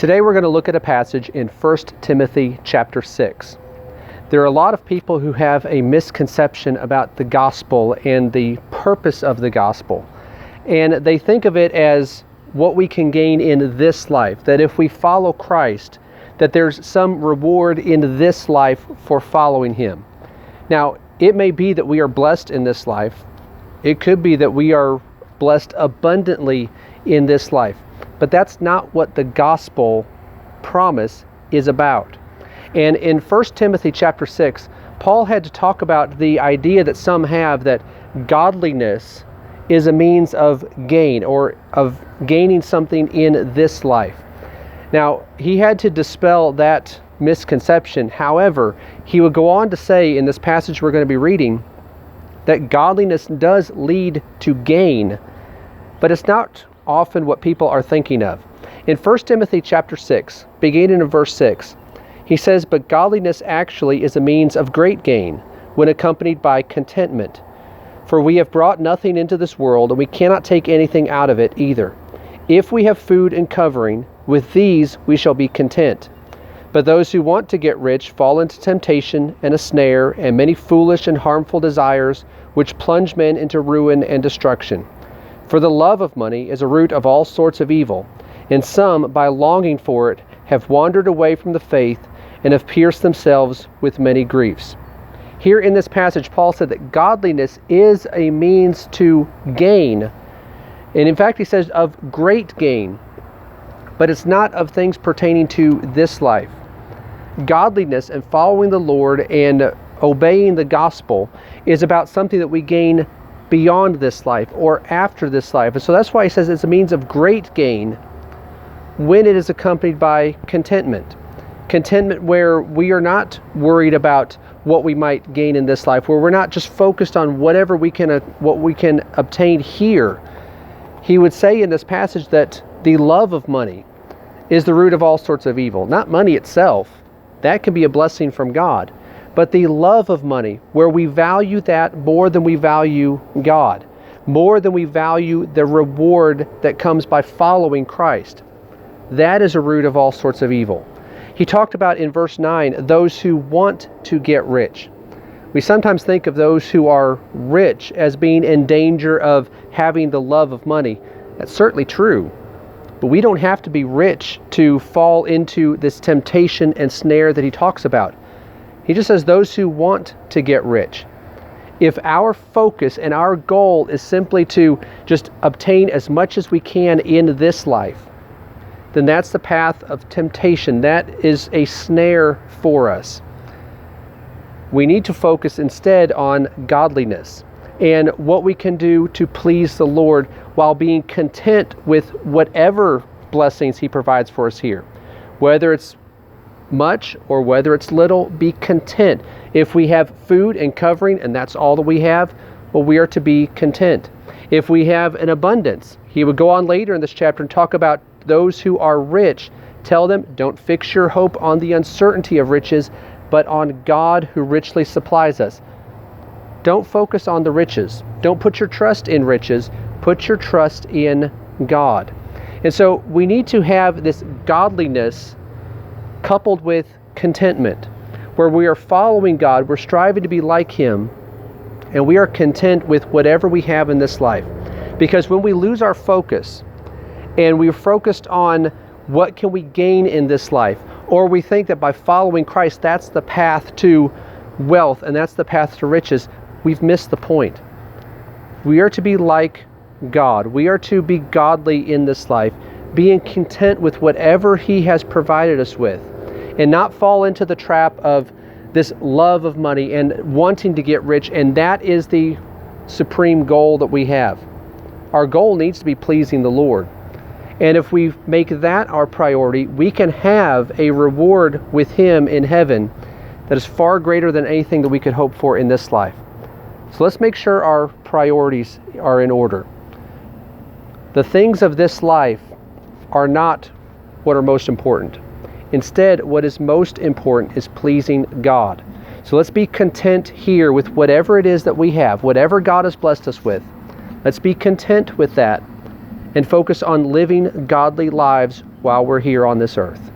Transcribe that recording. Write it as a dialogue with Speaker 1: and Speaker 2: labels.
Speaker 1: Today we're going to look at a passage in 1 Timothy chapter 6. There are a lot of people who have a misconception about the gospel and the purpose of the gospel. And they think of it as what we can gain in this life, that if we follow Christ, that there's some reward in this life for following Him. Now, it may be that we are blessed in this life. It could be that we are blessed abundantly in this life. But that's not what the gospel promise is about. And in 1 Timothy chapter 6, Paul had to talk about the idea that some have that godliness is a means of gain or of gaining something in this life. Now, he had to dispel that misconception. However, he would go on to say in this passage we're going to be reading that godliness does lead to gain, but it's not often what people are thinking of. In 1 Timothy chapter 6, beginning in verse 6, he says, "But godliness actually is a means of great gain when accompanied by contentment. For we have brought nothing into this world, and we cannot take anything out of it either. If we have food and covering, with these we shall be content. But those who want to get rich fall into temptation and a snare and many foolish and harmful desires, which plunge men into ruin and destruction. For the love of money is a root of all sorts of evil, and some, by longing for it, have wandered away from the faith and have pierced themselves with many griefs." Here in this passage, Paul said that godliness is a means to gain. And in fact, he says of great gain, but it's not of things pertaining to this life. Godliness and following the Lord and obeying the gospel is about something that we gain beyond this life or after this life. And so that's why he says it's a means of great gain when it is accompanied by contentment. Contentment where we are not worried about what we might gain in this life, where we're not just focused on what we can obtain here. He would say in this passage that the love of money is the root of all sorts of evil. Not money itself. That can be a blessing from God. But the love of money, where we value that more than we value God, more than we value the reward that comes by following Christ. That is a root of all sorts of evil. He talked about in verse 9, those who want to get rich. We sometimes think of those who are rich as being in danger of having the love of money. That's certainly true. But we don't have to be rich to fall into this temptation and snare that he talks about. He just says those who want to get rich. If our focus and our goal is simply to just obtain as much as we can in this life, then that's the path of temptation. That is a snare for us. We need to focus instead on godliness and what we can do to please the Lord while being content with whatever blessings He provides for us here. Whether it's much or whether it's little, be content. If we have food and covering and that's all that we have, well, we are to be content. If we have an abundance, he would go on later in this chapter and talk about those who are rich. Tell them, don't fix your hope on the uncertainty of riches, but on God who richly supplies us. Don't focus on the riches. Don't put your trust in riches. Put your trust in God. And so we need to have this godliness coupled with contentment, where we are following God, we're striving to be like Him, and we are content with whatever we have in this life. Because when we lose our focus, and we're focused on what can we gain in this life, or we think that by following Christ, that's the path to wealth, and that's the path to riches, we've missed the point. We are to be like God. We are to be godly in this life, being content with whatever He has provided us with, and not fall into the trap of this love of money and wanting to get rich, and that is the supreme goal that we have. Our goal needs to be pleasing the Lord. And if we make that our priority, we can have a reward with Him in heaven that is far greater than anything that we could hope for in this life. So let's make sure our priorities are in order. The things of this life are not what are most important. Instead, what is most important is pleasing God. So let's be content here with whatever it is that we have, whatever God has blessed us with. Let's be content with that and focus on living godly lives while we're here on this earth.